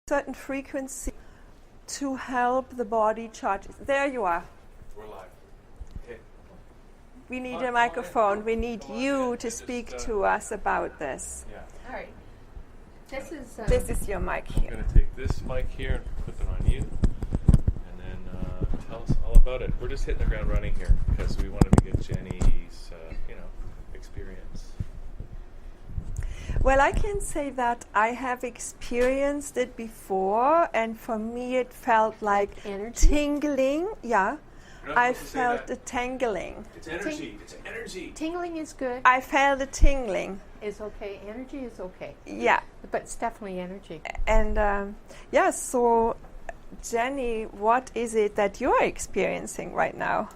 certain frequency to help the body charge. There you are. We're live. Okay. We need a microphone. We need you to speak to us about this. Yeah. All right. This is your mic I'm here. going to take this mic here and put it on you, and then tell us all about it. We're just hitting the ground running here because we wanted to get Jenny's, experience. Well, I can say that I have experienced it before, and for me it felt like tingling. Yeah, I felt a tingling. It's energy. It's energy. Tingling is good. I felt a tingling. Is okay. Energy is okay. Yeah. But it's definitely energy. And so Jenny, what is it that you're experiencing right now?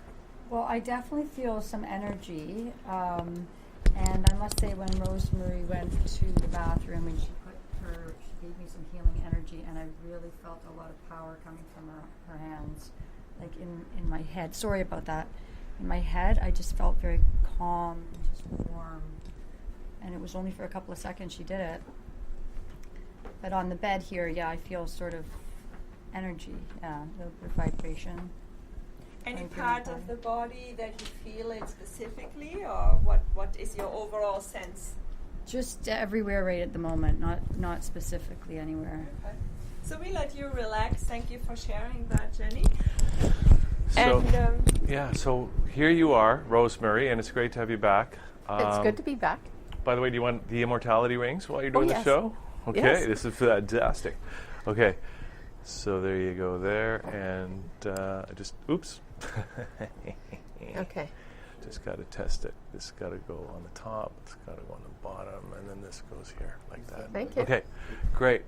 Well, I definitely feel some energy. And I must say, when Rosemary went to the bathroom and she gave me some healing energy, and I really felt a lot of power coming from her hands, like in my head. Sorry about that. In my head, I just felt very calm and just warm. And it was only for a couple of seconds she did it. But on the bed here, I feel sort of energy, the vibration. Any part of the body that you feel it specifically, or what is your overall sense? Just everywhere right at the moment, not specifically anywhere. Okay. So we let you relax. Thank you for sharing that, Jenny. So, and, so here you are, Rosemary, and it's great to have you back. It's good to be back. By the way, do you want the immortality rings while you're doing the yes. show? Okay, Yes. This is fantastic. Okay, so there you go there, and oops. Okay. Just got to test it. This got to go on the top, it's got to go on the bottom, and then this goes here, like that. Thank you. Okay, great.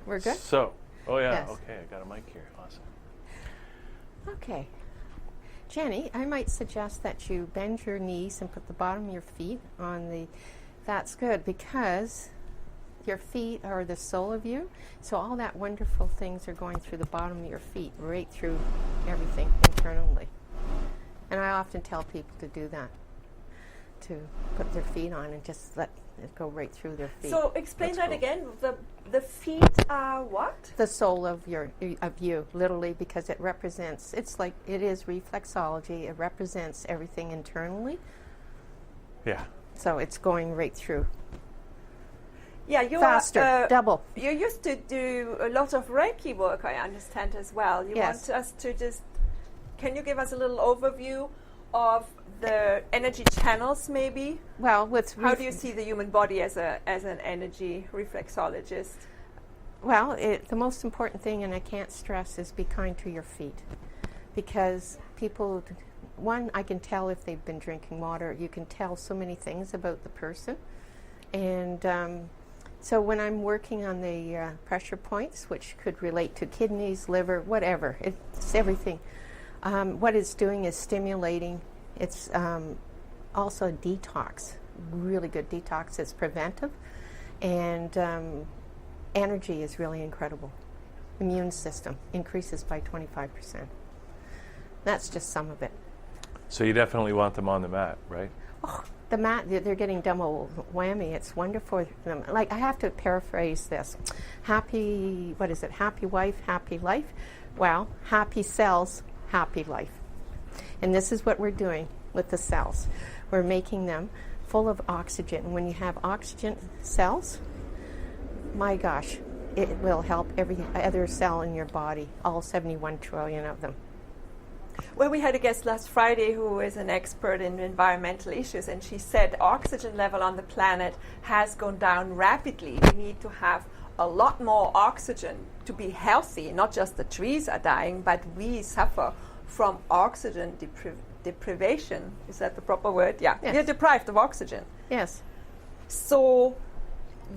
We're good? So, Yes. okay, I got a mic here. Awesome. Okay. Jenny, I might suggest that you bend your knees and put the bottom of your feet on the... That's good, because your feet are the soul of you, so all that wonderful things are going through the bottom of your feet, right through everything internally. And I often tell people to do that, to put their feet on and just let it go right through their feet. so explain That's that cool. again. The feet are what? The soul of you, literally, because it represents, it is reflexology, it represents everything internally, Yeah. so it's going right through. Yeah, you Faster, are, double. You used to do a lot of Reiki work, I understand, as well. You Yes. want us to can you give us a little overview of the energy channels, maybe? Well, How do you see the human body as an energy reflexologist? Well, the most important thing, and I can't stress, is be kind to your feet. Because people, one, I can tell if they've been drinking water. You can tell so many things about the person. And so when I'm working on the pressure points, which could relate to kidneys, liver, whatever, it's everything. What it's doing is stimulating. It's also a detox, really good detox. It's preventive. And energy is really incredible. Immune system increases by 25%. That's just some of it. So you definitely want them on the mat, right? Oh, the mat, they're getting double whammy. It's wonderful for them. Like, I have to paraphrase this. Happy wife, happy life? Well, happy cells, happy life. And this is what we're doing with the cells. We're making them full of oxygen. When you have oxygen cells, my gosh, it will help every other cell in your body, all 71 trillion of them. Well, we had a guest last Friday who is an expert in environmental issues, and she said oxygen level on the planet has gone down rapidly. We need to have a lot more oxygen to be healthy. Not just the trees are dying, but we suffer from oxygen deprivation. Is that the proper word? Yeah. Yes. We're deprived of oxygen. Yes. So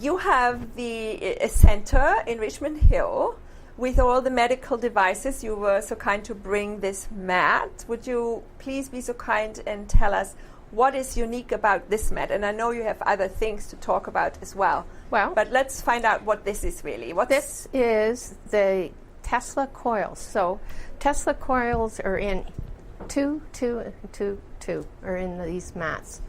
you have a center in Richmond Hill with all the medical devices. You were so kind to bring this mat. Would you please be so kind and tell us what is unique about this mat? And I know you have other things to talk about as well. Well, but let's find out what this is really. This is the Tesla coils. So Tesla coils are in 2, 2, 2, 2 are in these mats.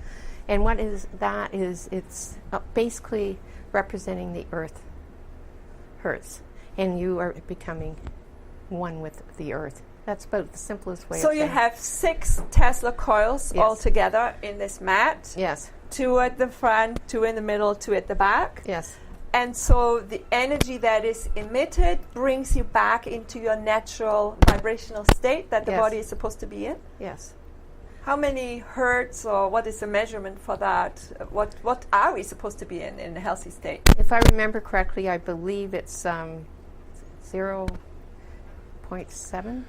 And what is that is it's basically representing the Earth. Hertz. and you are becoming one with the earth. That's about the simplest way So of you saying it. have 6 Tesla coils Yes. all together in this mat. Yes, 2 at the front, 2 in the middle, 2 at the back. yes, And so the energy that is emitted brings you back into your natural vibrational state that the Yes. body is supposed to be in. yes. How many hertz, or what is the measurement for that? What are we supposed to be in a healthy state? If I remember correctly, I believe it's 0.7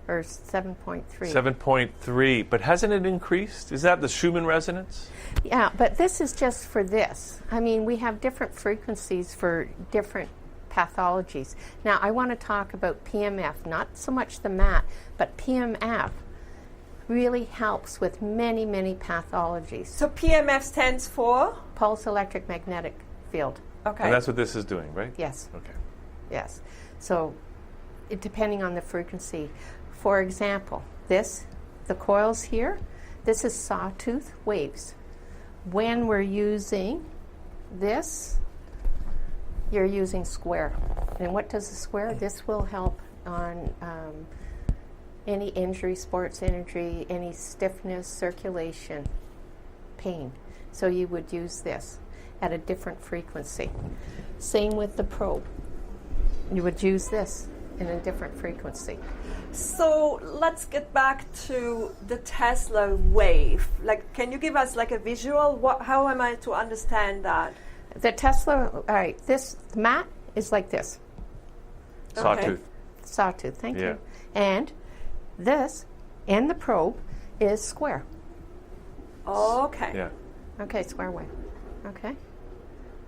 or 7.3. 7.3, but hasn't it increased? Is that the Schumann resonance? Yeah, but this is just for this. I mean, we have different frequencies for different pathologies. Now, I want to talk about PEMF, not so much the mat, but PEMF really helps with many, many pathologies. So PEMF stands for? Pulsed electromagnetic field. Okay. And that's what this is doing, right? Yes, Okay. yes. So, depending on the frequency. For example, the coils here, this is sawtooth waves. When we're using this, you're using square. And what does the square? This will help on any injury, sports injury, any stiffness, circulation, pain. So you would use this at a different frequency. Same with the probe. You would use this in a different frequency. So let's get back to the Tesla wave. Like, can you give us like a visual? How am I to understand that? The Tesla, all right, this mat is like this. Sawtooth. Sawtooth, thank Yeah. you. And this and the probe is square. Okay. Yeah. Okay, square wave. Okay.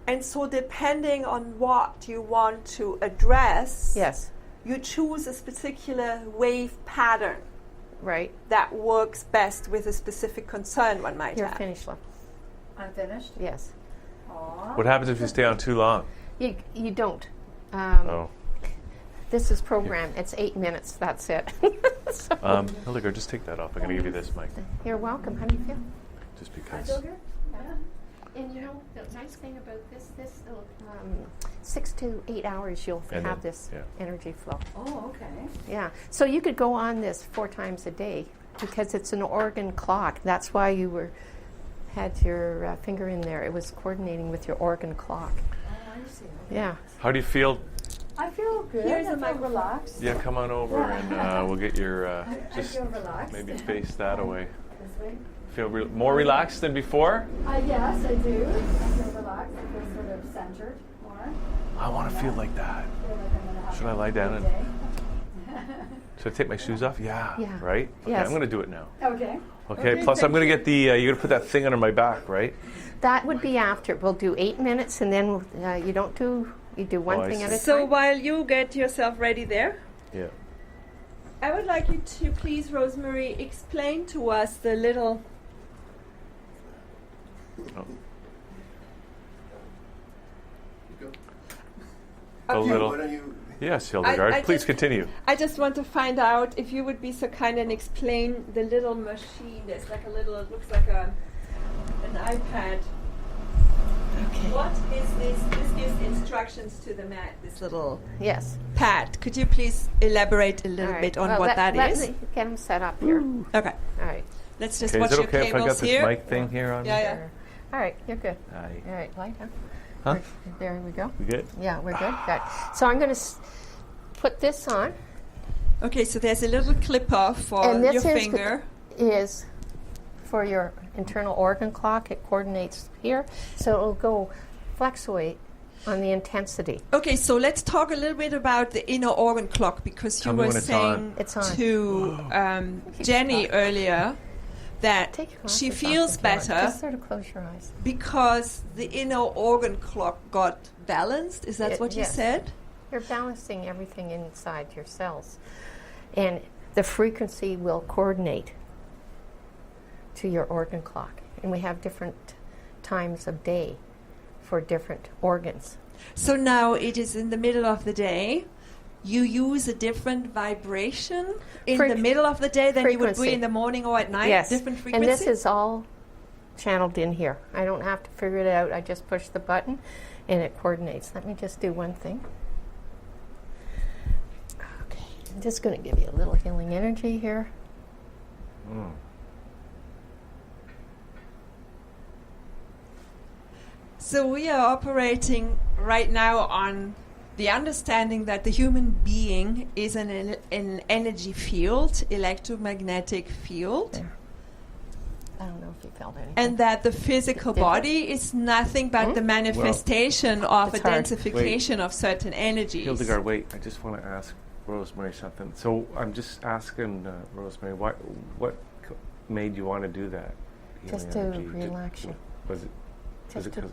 And so depending on what you want to address, Yes, you choose a particular wave pattern right. that works best with a specific concern one might You're have. finished, love. I'm finished. Yes. Aw. What happens if you stay on too long? You don't. Oh. This is programmed. It's 8 minutes. That's it. So, Hildegard, just take that off. I'm going to give you this mic. you're welcome. How do you feel? Just I because. feel good. And you know, the nice thing about this 6 to 8 hours you'll And have then- this yeah. energy flow. Oh, okay. Yeah. So you could go on this 4 times a day because it's an organ clock. That's why you had your finger in there. It was coordinating with your organ clock. Oh, I see. Yeah. How do you feel? I feel good. Here's I a feel microphone. relaxed. Yeah, come on over and we'll get your, I just feel relaxed. maybe face that away. This way. Feel more relaxed than before? Yes, I do. I feel relaxed. I feel sort of centered more. I want to feel like that. I feel like I'm gonna have Should I a lie down good and- day. Should I take my shoes off? Yeah. Yeah. Right? Okay, Yes. I'm going to do it now. Okay. Okay, plus I'm going to get the, you're going to put that thing under my back, right? That would be after. We'll do 8 minutes and then you do one Oh, I thing at see. a So time. while you get yourself ready there, Yeah. I would like you to please, Rosemary, explain to us the little. Oh. Okay. A little. Why don't you? Yes, Hildegard. I Please just- continue. I just want to find out if you would be so kind and explain the little machine. There's like a little, it looks like an iPad. Okay. What is this? This gives instructions to the mat, this little Yes. pad. Could you please elaborate a little All right. bit on Well, what that let is? me get them set up here. Okay, All right. let's just Okay, watch is it your okay if I got cables this here. mic thing here on? Yeah, yeah. All right, you're good. Aye. All right, lie down. Huh? There we go. We good? Yeah, we're good. Good. So I'm going to put this on. Okay, so there's a little clipper for And this your is finger. is for your internal organ clock. It coordinates here, so it'll go fluctuate on the intensity. Okay, so let's talk a little bit about the inner organ clock, because Tell you me were when it's saying on. It's on. to Jenny earlier that Take your she glasses off feels if you want. better Just sort of close your eyes. because the inner organ clock got balanced. Is that what you Yes. said? You're balancing everything inside your cells, and the frequency will coordinate to your organ clock. And we have different times of day for different organs. So now it is in the middle of the day. You use a different vibration in the middle of the day than you would do frequency. in the morning or at night? Yes, Different and frequency? this is all channeled in here. I don't have to figure it out. I just push the button, and it coordinates. Let me just do one thing. I'm just going to give you a little healing energy here. Mm. So we are operating right now on the understanding that the human being is an energy field, electromagnetic field. There. I don't know if you felt anything. And that the physical body is nothing but the manifestation of a it's hard. densification of certain energies. Hildegard, wait, I just want to ask Rosemary something. So I'm just asking Rosemary, what made you want to do that? Just healing to energy? relax you. Was it Just to, 'cause-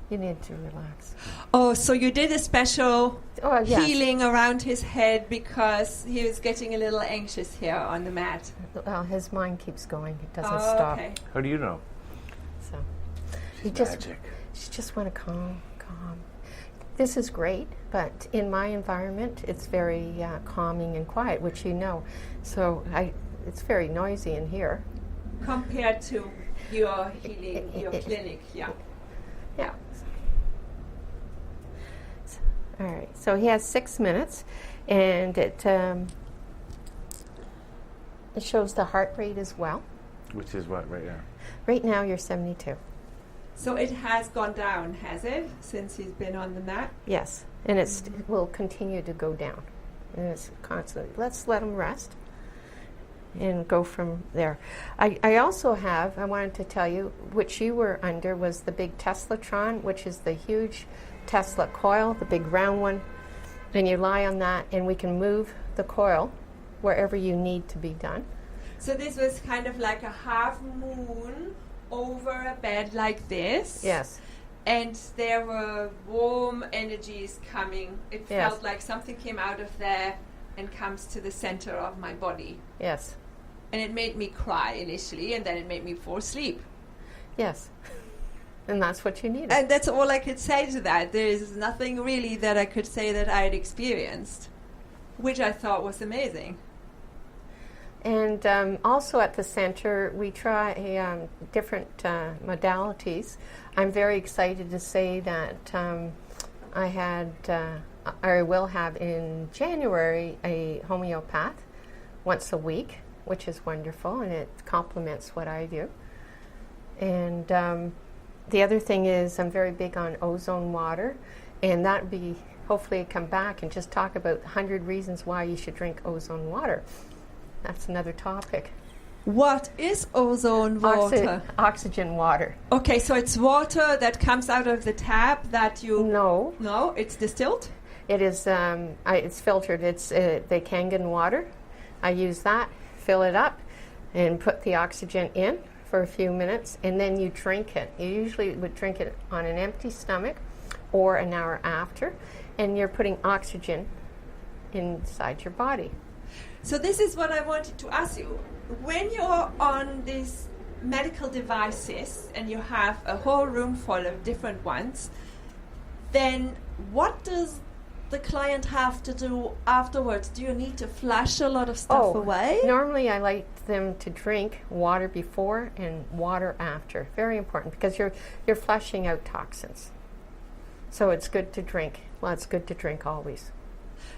you need to relax. Oh, so you did a special Oh, yes. healing around his head because he was getting a little anxious here on the mat. Well, his mind keeps going. It doesn't Oh, stop. okay. how do you know? So She's you just magic. you just want to calm. This is great, but in my environment, it's very calming and quiet, which you know. So it's very noisy in here. Compared to your healing, your clinic, yeah. Yeah. All right. So he has 6 minutes, and it shows the heart rate as well. Which is what right now? Right now, you're 72. So it has gone down, has it, since he's been on the mat? Yes, and it will continue to go down, and it's constantly. Let's let him rest and go from there. I also have, I wanted to tell you, which you were under was the big Teslatron, which is the huge Tesla coil, the big round one, and you lie on that, and we can move the coil wherever you need to be done. So this was kind of like a half moon over a bed like this. Yes. And there were warm energies coming. It Yes. felt like something came out of there and comes to the center of my body. Yes. And it made me cry initially, and then it made me fall asleep. Yes. And that's what you needed. And that's all I could say to that. There is nothing really that I could say that I had experienced, which I thought was amazing. And also at the center, we try different modalities. I'm very excited to say that I will have in January a homeopath once a week, which is wonderful, and it complements what I do. And the other thing is I'm very big on ozone water, and that would be hopefully come back and just talk about 100 reasons why you should drink ozone water. That's another topic. What is ozone water? Oxygen water. Okay, so it's water that comes out of the tap that you... No. No, it's distilled? It is, it's filtered. It's the Kangen water. I use that, fill it up, and put the oxygen in for a few minutes, and then you drink it. You usually would drink it on an empty stomach or an hour after, and you're putting oxygen inside your body. So this is what I wanted to ask you. When you're on these medical devices and you have a whole room full of different ones, then what does the client have to do afterwards? Do you need to flush a lot of stuff away? Normally I like them to drink water before and water after. Very important, because you're flushing out toxins. So it's good to drink. Well, it's good to drink always.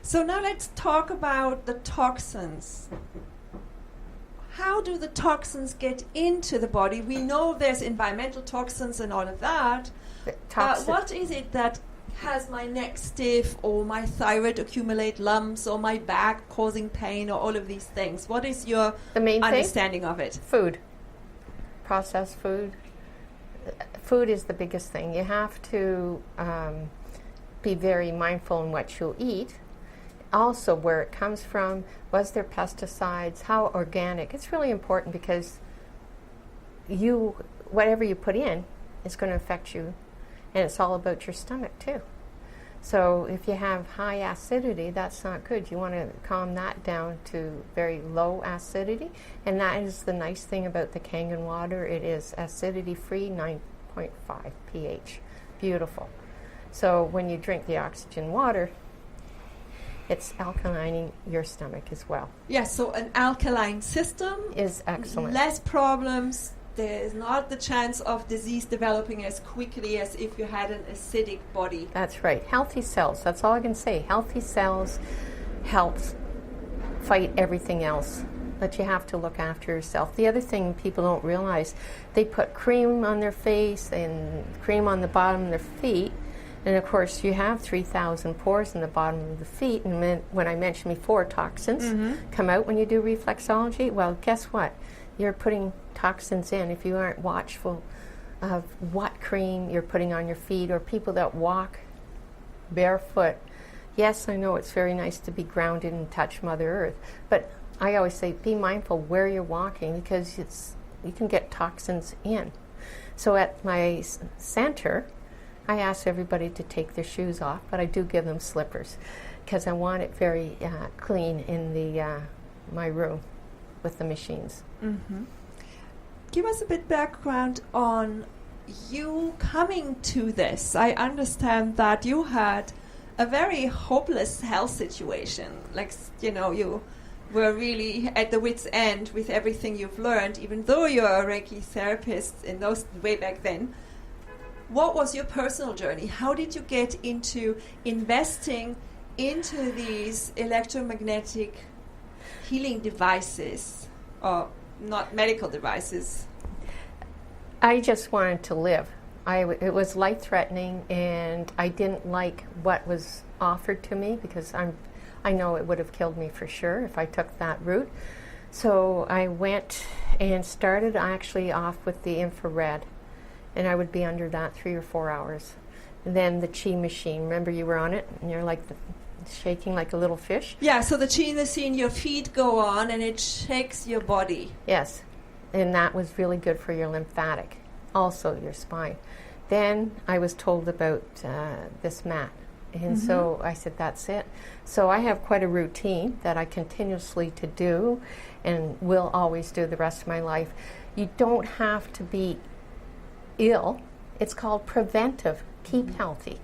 So now let's talk about the toxins. How do the toxins get into the body? We know there's environmental toxins and all of that. What is it that has my neck stiff, or my thyroid accumulate lumps, or my back causing pain, or all of these things? What is your understanding of it? Food. Processed food. Food is the biggest thing. You have to be very mindful in what you'll eat. Also, where it comes from, was there pesticides, how organic. It's really important, because whatever you put in is going to affect you, and it's all about your stomach too. So if you have high acidity, that's not good. You want to calm that down to very low acidity, and that is the nice thing about the Kangen water. It is acidity free, 9.5 pH. Beautiful. So when you drink the oxygen water, it's alkalining your stomach as well. Yes, so an alkaline system Is excellent. less problems. There is not the chance of disease developing as quickly as if you had an acidic body. That's right. Healthy cells. That's all I can say. Healthy cells helps fight everything else. But you have to look after yourself. The other thing people don't realize, they put cream on their face and cream on the bottom of their feet. And of course, you have 3,000 pores in the bottom of the feet. And when I mentioned before, toxins come out when you do reflexology. Well, guess what? You're putting toxins in if you aren't watchful of what cream you're putting on your feet, or people that walk barefoot. Yes, I know it's very nice to be grounded and touch Mother Earth, but I always say be mindful where you're walking, because you can get toxins in. So at my center, I ask everybody to take their shoes off, but I do give them slippers because I want it very clean in the my room with the machines. Mm-hmm. Give us a bit background on you coming to this. I understand that you had a very hopeless health situation. Like, you were really at the wit's end with everything you've learned, even though you're a Reiki therapist in those way back then. What was your personal journey? How did you get into investing into these electromagnetic healing devices, or not medical devices? I just wanted to live. It was life-threatening, and I didn't like what was offered to me, because I know it would have killed me for sure if I took that route. So I went and started actually off with the infrared, and I would be under that 3 or 4 hours. And then the chi machine. Remember, you were on it, and you're like shaking like a little fish? Yeah, so the chi machine, your feet go on, and it shakes your body. Yes, and that was really good for your lymphatic, also your spine. Then I was told about this mat, and so I said, that's it. So I have quite a routine that I continuously to do and will always do the rest of my life. You don't have to be ill. It's called preventive. Keep healthy.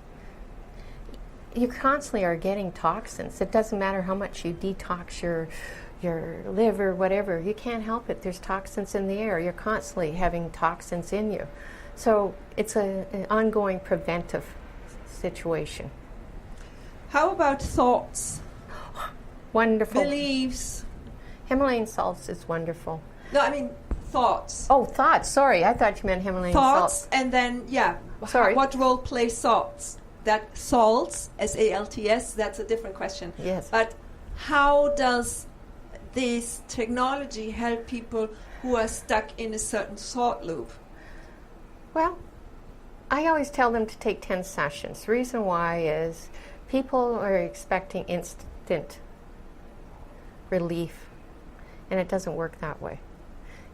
You constantly are getting toxins. It doesn't matter how much you detox your liver, whatever. You can't help it. There's toxins in the air. You're constantly having toxins in you. So it's an ongoing preventive situation. How about thoughts? Wonderful. Beliefs? Himalayan salts is wonderful. No, I mean thoughts. Oh, thoughts. Sorry, I thought you meant Himalayan Thoughts, salts. and then, Sorry. What role play salts? That salts, S-A-L-T-S, that's a different question. Yes. But how does this technology help people who are stuck in a certain thought loop? Well, I always tell them to take 10 sessions. The reason why is people are expecting instant relief, and it doesn't work that way.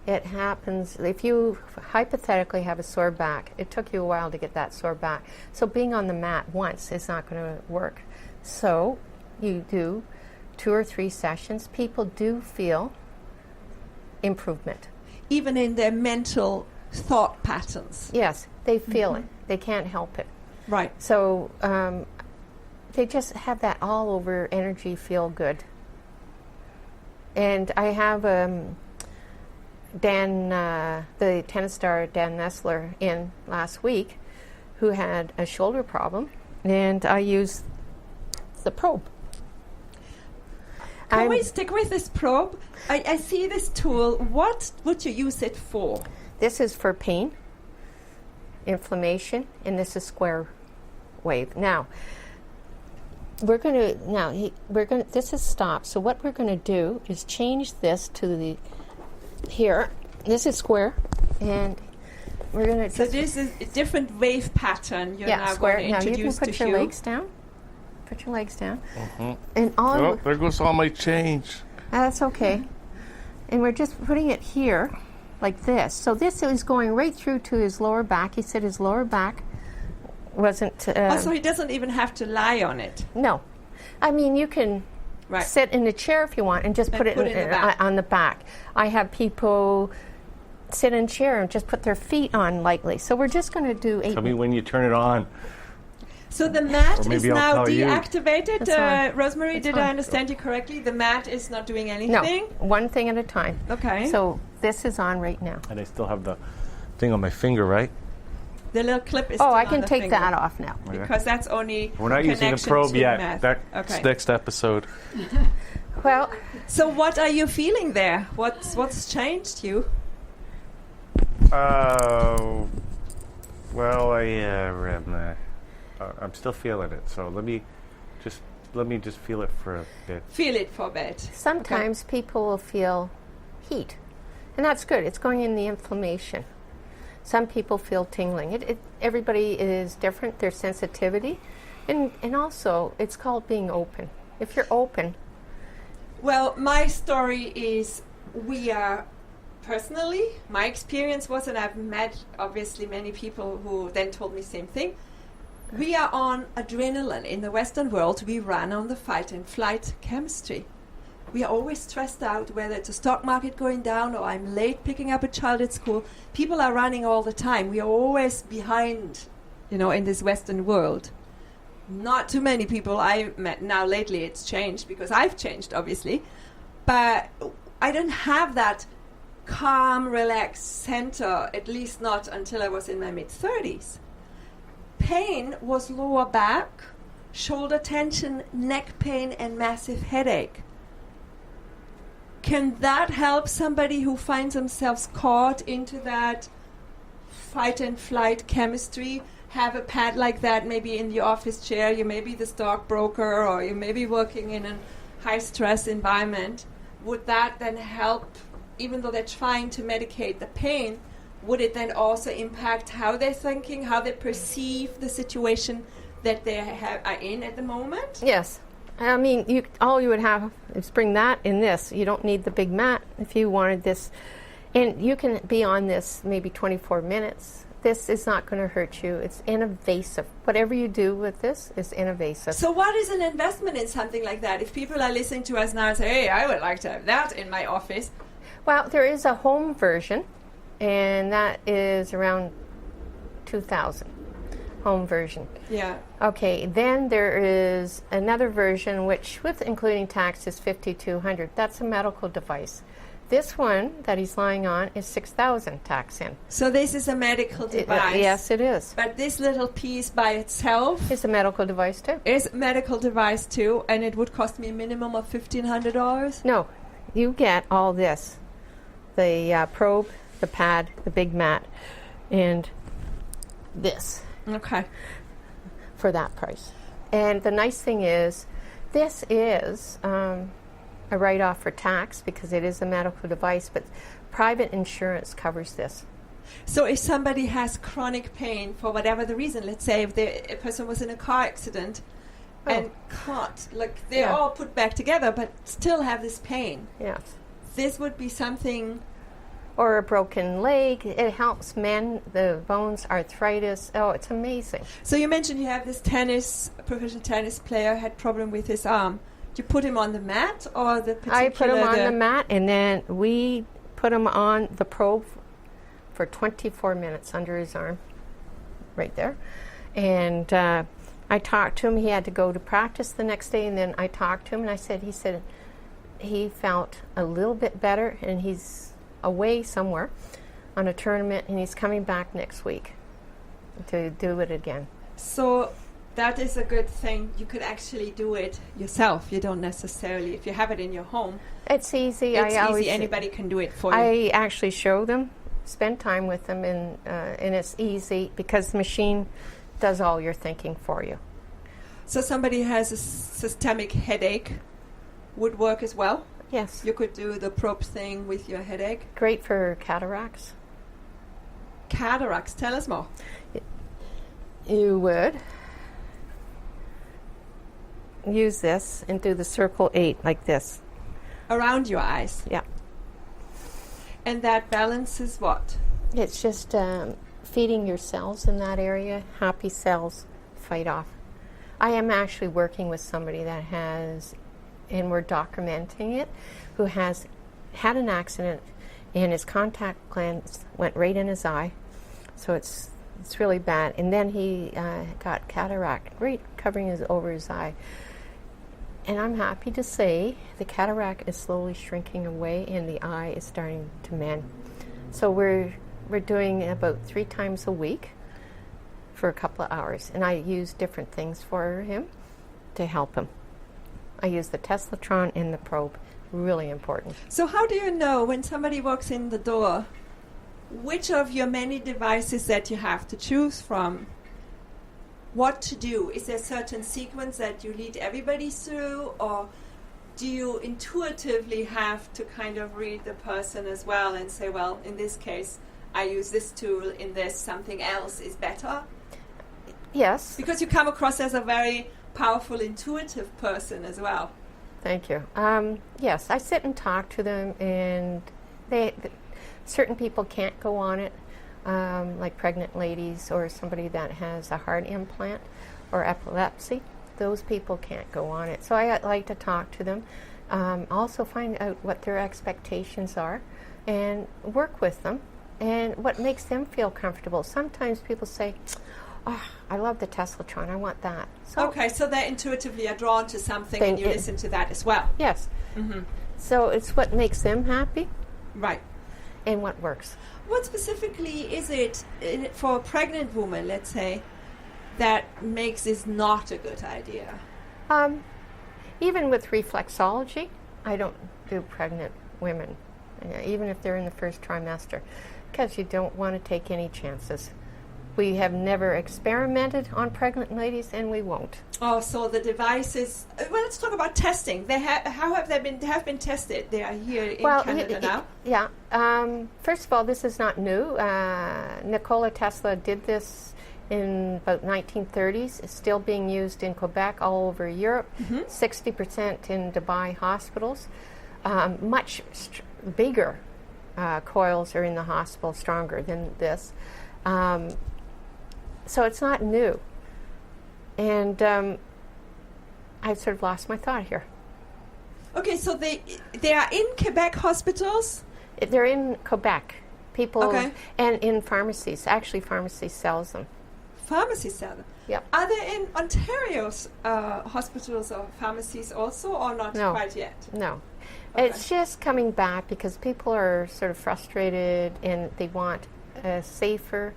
It happens if you hypothetically have a sore back. It took you a while to get that sore back. So being on the mat once is not going to work. So you do 2 or 3 sessions. People do feel improvement. Even in their mental thought patterns. Yes, they feel it. They can't help it. Right. So they just have that all over energy, feel good. And I have Dan, the tennis star Dan Nessler, in last week, who had a shoulder problem, and I used the probe. Can we stick with this probe? I see this tool. What would you use it for? This is for pain, inflammation, and this is square wave. Now, this is stop. So what we're going to do is change this to the here. This is square, and we're going to. So this is a different wave pattern. You're now square. going to Now you can introduce put to your Hugh. legs down. Put your legs down, Mm-hmm. and all. Oh, there goes all my change. That's okay. And we're just putting it here, like this. So this is going right through to his lower back. He said his lower back wasn't. So he doesn't even have to lie on it. No, I mean you can. Right. Sit in the chair if you want, and just put it in the back. on the back. I have people sit in chair and just put their feet on lightly. So we're just going to do 8. Tell me when you turn it on. So the mat Or is maybe I'll now tell you. deactivated. That's fine. Rosemary, That's did fine. I understand you correctly? The mat is not doing anything? No, one thing at a time. Okay. So this is on right now. And I still have the thing on my finger, right? The little clip is Oh, still I on can the take finger, that off now. because that's only We're not using the connection probe to yet. math. That's Okay. Next episode. Well, So what are you feeling there? What's changed you? Well, I'm still feeling it. So let me just feel it for a bit. Feel it for a bit. sometimes people will feel heat, and that's good. It's going in the inflammation. Some people feel tingling. Everybody is different, their sensitivity. And also, it's called being open. If you're open, Well, my story is personally, my experience was, and I've met obviously many people who then told me the same thing, we are on adrenaline. In the Western world, we run on the fight and flight chemistry. We are always stressed out, whether it's a stock market going down or I'm late picking up a child at school. People are running all the time. We are always behind, in this Western world. Not too many people I've met. Now lately it's changed because I've changed, obviously. But I didn't have that calm, relaxed center, at least not until I was in my mid-30s. Pain was lower back, shoulder tension, neck pain, and massive headache. Can that help somebody who finds themselves caught into that fight and flight chemistry? Have a pad like that, maybe in the office chair. You may be the stockbroker, or you may be working in a high-stress environment. Would that then help, even though they're trying to medicate the pain, would it then also impact how they're thinking, how they perceive the situation that they are in at the moment? yes. I mean, all you would have is bring that in this. You don't need the big mat if you wanted this. And you can be on this maybe 24 minutes. This is not going to hurt you. It's invasive. Whatever you do with this is invasive. So what is an investment in something like that? If people are listening to us now and say, hey, I would like to have that in my office. Well, there is a home version, and that is around $2,000. Home version. Yeah. Okay, then there is another version which, with including tax, is $5,200. That's a medical device. This one that he's lying on is $6,000 tax in. So this is a medical device. Yes, it is. But this little piece by itself It's a medical device too. is a medical device too, and it would cost me a minimum of $1,500. No, you get all this: the probe, the pad, the big mat, and this Okay. for that price. And the nice thing is, this is a write-off for tax because it is a medical device, but private insurance covers this. So if somebody has chronic pain for whatever the reason, let's say if a person was in a car accident and can't, like they're Yeah. all put back together but still have this pain, Yes. this would be something. Or a broken leg. It helps mend the bones, arthritis. Oh, it's amazing. So you mentioned you have this professional tennis player had problem with his arm. Do you put him on the mat or the particular? I put him on the mat, and then we put him on the probe for 24 minutes under his arm, right there. And I talked to him. He had to go to practice the next day, and then I talked to him, and he said he felt a little bit better, and he's away somewhere on a tournament, and he's coming back next week to do it again. So that is a good thing. You could actually do it yourself. You don't necessarily, if you have it in your home, It's easy. it's easy. Anybody can do it for you. I actually show them, spend time with them, and it's easy because the machine does all your thinking for you. So somebody has a systemic headache would work as well. Yes. You could do the probe thing with your headache. Great for cataracts. Cataracts, tell us more. You would use this and do the circle 8 like this. Around your eyes. Yeah. And that balances what? It's just feeding your cells in that area. Happy cells fight off. I am actually working with somebody that has, and we're documenting it, who has had an accident and his contact lens went right in his eye. So it's really bad. And then he got cataract right covering over his eye. And I'm happy to say the cataract is slowly shrinking away and the eye is starting to mend. So we're doing about 3 times a week. for a couple of hours. And I use different things for him to help him. I use the Teslatron and the probe. Really important. So how do you know when somebody walks in the door which of your many devices that you have to choose from, what to do? Is there a certain sequence that you lead everybody through, or do you intuitively have to kind of read the person as well and say, well, in this case, I use this tool, in this something else is better? Yes. Because you come across as a very powerful, intuitive person as well. Thank you. Yes, I sit and talk to them, and certain people can't go on it, like pregnant ladies or somebody that has a heart implant or epilepsy. Those people can't go on it. So I like to talk to them, also find out what their expectations are, and work with them, and what makes them feel comfortable. Sometimes people say, oh, I love the Teslatron, I want that. So okay, so they intuitively are drawn to something and you listen to that as well. Yes. Mm-hmm. So it's what makes them happy. Right. And what works. What specifically is it for a pregnant woman, let's say, that makes this not a good idea? Even with reflexology, I don't do pregnant women, even if they're in the first trimester, because you don't want to take any chances. We have never experimented on pregnant ladies, and we won't. Oh, so the devices. Well, let's talk about testing. How have they been? They have been tested. They are here in Canada now. Yeah. First of all, this is not new. Nikola Tesla did this in about 1930s. It's still being used in Quebec, all over Europe. 60% in Dubai hospitals. Much bigger coils are in the hospital, stronger than this. So it's not new. And I've sort of lost my thought here. Okay, so they are in Quebec hospitals? They're in Quebec. People, okay. And in pharmacies. Actually, pharmacy sells them. Pharmacy sell them? Yep. Are they in Ontario's hospitals or pharmacies also, or not quite yet? No. Okay. It's just coming back because people are sort of frustrated and they want a safer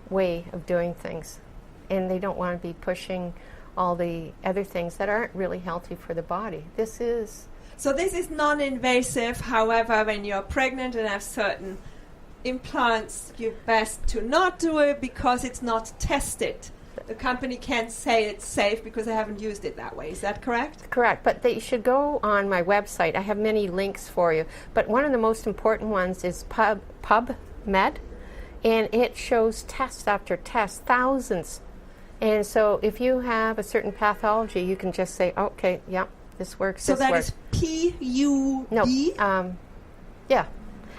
way of doing things, and they don't want to be pushing all the other things that aren't really healthy for the body. This is non-invasive. However, when you're pregnant and have certain implants, you're best to not do it because it's not tested. The company can't say it's safe because they haven't used it that way. Is that correct? Correct, but they should go on my website. I have many links for you, but one of the most important ones is PubMed. And it shows test after test, thousands. And so if you have a certain pathology, you can just say, okay, yeah, this works, so this that works. is PUB? No, yeah.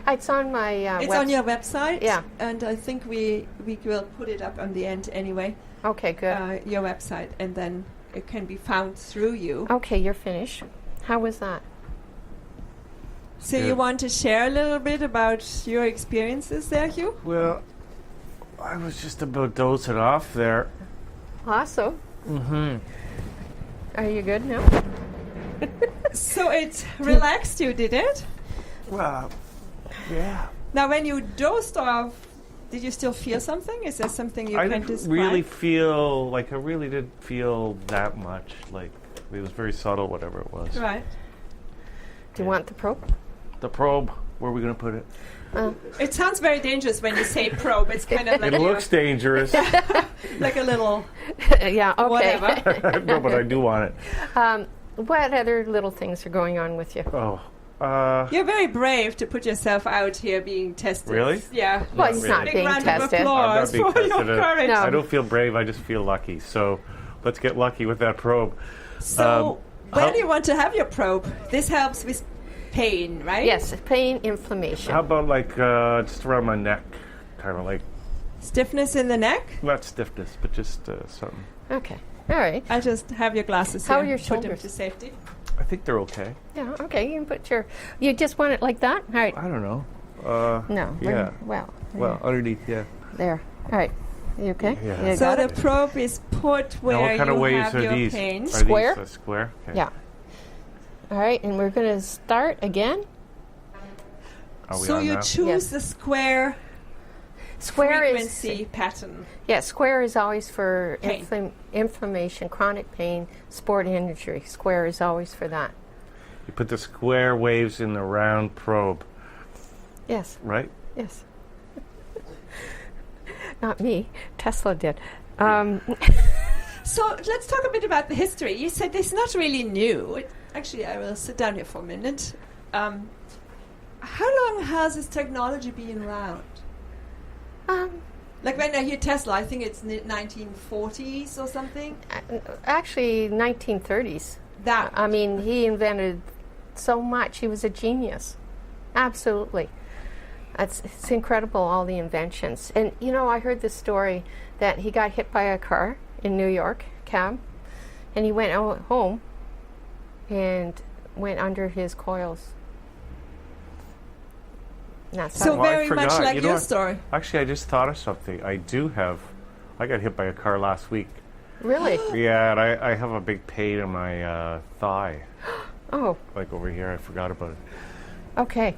It's on my It's on your website? Yeah. And I think we will put it up on the end anyway. Okay, good. Your website, and then it can be found through you. Okay, you're finished. How was that? So you want to share a little bit about your experiences there, Hugh? Well, I was just about dozing off there. Awesome. Mm-hmm. Are you good now? So it relaxed you, did it? Well, yeah. Now, when you dozed off, did you still feel something? Is there something you can describe? I really didn't feel that much. Like, it was very subtle, whatever it was. Right. Do you want the probe? The probe, where are we going to put it? It sounds very dangerous when you say probe. It's kind of like it looks dangerous. like a little yeah, okay. whatever. No, but I do want it. What other little things are going on with you? You're very brave to put yourself out here being tested. Really? Yeah. Well, he's not Big being round tested. of applause I'm not for being your tested. courage. No. I don't feel brave, I just feel lucky. So let's get lucky with that probe. So where do you want to have your probe? This helps with pain, right? Yes, pain, inflammation. How about just around my neck? Kind of like... Stiffness in the neck? Not stiffness, but just something. Okay, all right. I just have your glasses How here. are your Put them shoulders? to safety. I think they're okay. Yeah, okay, you can put your... You just want it like that? All right. I don't know. No. Yeah. Well, Underneath, yeah. there. All right. You okay? Yeah. You So got the it? probe is put where Now, what kind you of waves have are your these? pain. Are Square? These square? Okay. Yeah. All right, and we're going to start again. Are we So on you now? choose Yes. the square. Square frequency is pattern. yeah. Square is always for Pain. inflammation, chronic pain, sport injury. Square is always for that. You put the square waves in the round probe, Yes. right? Yes. Not me. Tesla did. So let's talk a bit about the history. You said it's not really new. Actually, I will sit down here for a minute. How long has this technology been around? Like when I hear Tesla, I think it's 1940s or something. Actually, 1930s. That I mean, he invented so much. He was a genius. Absolutely. It's incredible, all the inventions. And, you know, I heard this story that he got hit by a car in New York, cab, and he went home and went under his coils. That's So Well, I very much forgot. like You know your what? story. Actually, I just thought of something. I got hit by a car last week. really. Yeah, and I have a big pain in my thigh, Oh, like over here. I forgot about it. okay.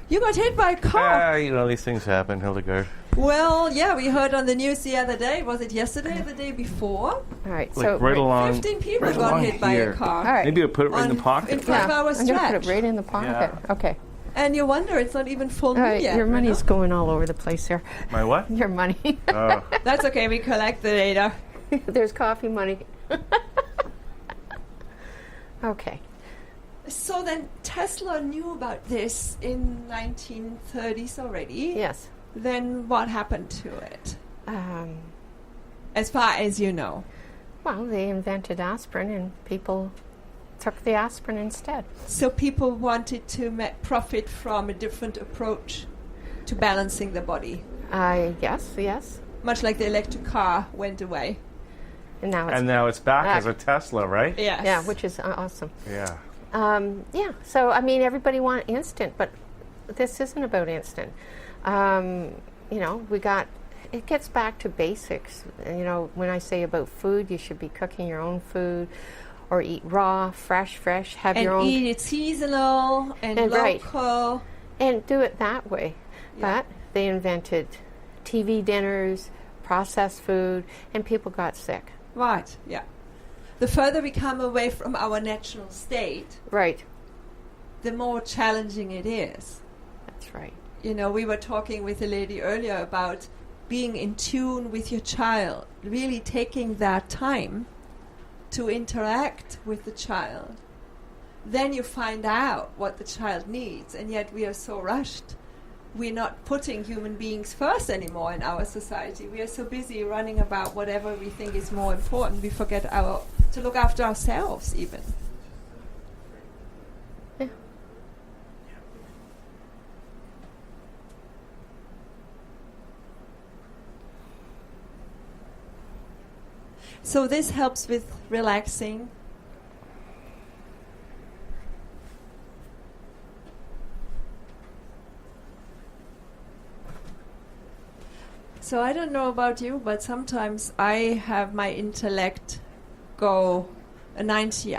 You got hit by a car. You know, these things happen, Hildegard. Well, yeah, we heard on the news the other day. Was it yesterday or the day before? All right. Like so right along. 15 people right got along hit by here. a car. all right. Maybe I'll put it right in On- the pocket. in 5 hours I'm going to put stretch. it right in the pocket. Yeah. Okay. And you wonder, it's not even full All moon right. yet. Your you money's know? going all over the place here. My what? Your money. Oh. That's okay, we collect the data. There's coffee money. Okay. So then Tesla knew about this in 1930s already. Yes. Then what happened to it? Um, As far as you know. well, they invented aspirin, and people took the aspirin instead. So people wanted to profit from a different approach to balancing the body. Yes. Much like the electric car went away. And now it's And now it's back Back. as a Tesla, right? Yes. yeah, which is awesome. Yeah. Yeah. So I mean, everybody wants instant, but this isn't about instant. You know, it gets back to basics. You know, when I say about food, you should be cooking your own food, or eat raw, fresh. Have And your own eat it seasonal and right. local. and do it that way. Yeah. But they invented TV dinners, processed food, and people got sick. Right, yeah. The further we come away from our natural state, Right. the more challenging it is. That's right. You know, we were talking with a lady earlier about being in tune with your child, really taking that time to interact with the child. Then you find out what the child needs, and yet we are so rushed. We're not putting human beings first anymore in our society. We are so busy running about whatever we think is more important. We forget to look after ourselves even. Yeah. So this helps with relaxing. So I don't know about you, but sometimes I have my intellect go 90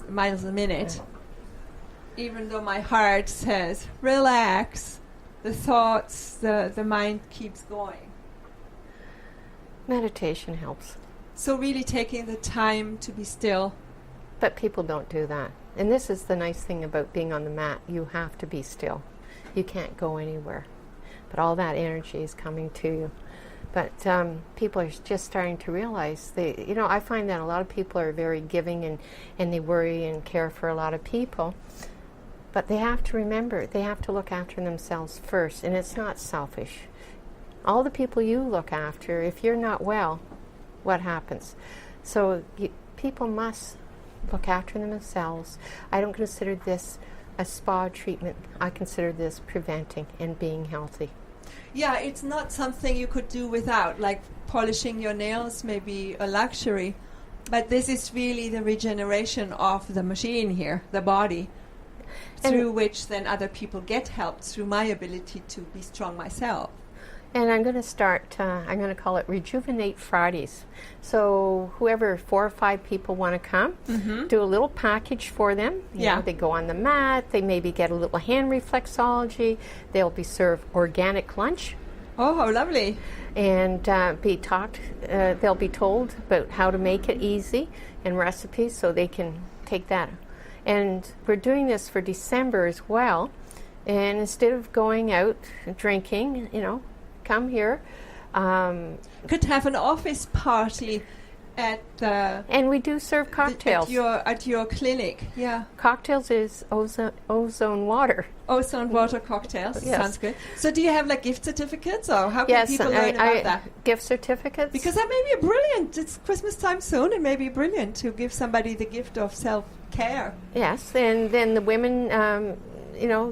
miles a minute, even though my heart says, relax. The thoughts, the mind keeps going. Meditation helps. So really taking the time to be still. But people don't do that. And this is the nice thing about being on the mat. You have to be still. You can't go anywhere. But all that energy is coming to you. But people are just starting to realize, I find that a lot of people are very giving and they worry and care for a lot of people. But they have to remember, they have to look after themselves first. And it's not selfish. All the people you look after, if you're not well, what happens? So people must look after themselves. I don't consider this a spa treatment. I consider this preventing and being healthy. Yeah, it's not something you could do without, like polishing your nails may be a luxury, but this is really the regeneration of the machine here, the body, through which then other people get help through my ability to be strong myself. And I'm going to start, I'm going to call it Rejuvenate Fridays. So whoever 4 or 5 people want to come, do a little package for them. You know, they go on the mat, they maybe get a little hand reflexology, they'll be served organic lunch, Oh, how lovely. And they'll be told about how to make it easy and recipes so they can take that. And we're doing this for December as well. And instead of going out and drinking, come here. Could have an office party and we do serve cocktails. At your clinic, yeah. Cocktails is ozone water. Ozone water cocktails. Yes. Sounds good. So do you have like gift certificates, or how can people learn about that? Gift certificates. Because that may be brilliant. It's Christmas time soon, and may be brilliant to give somebody the gift of self-care. Yes, and then the women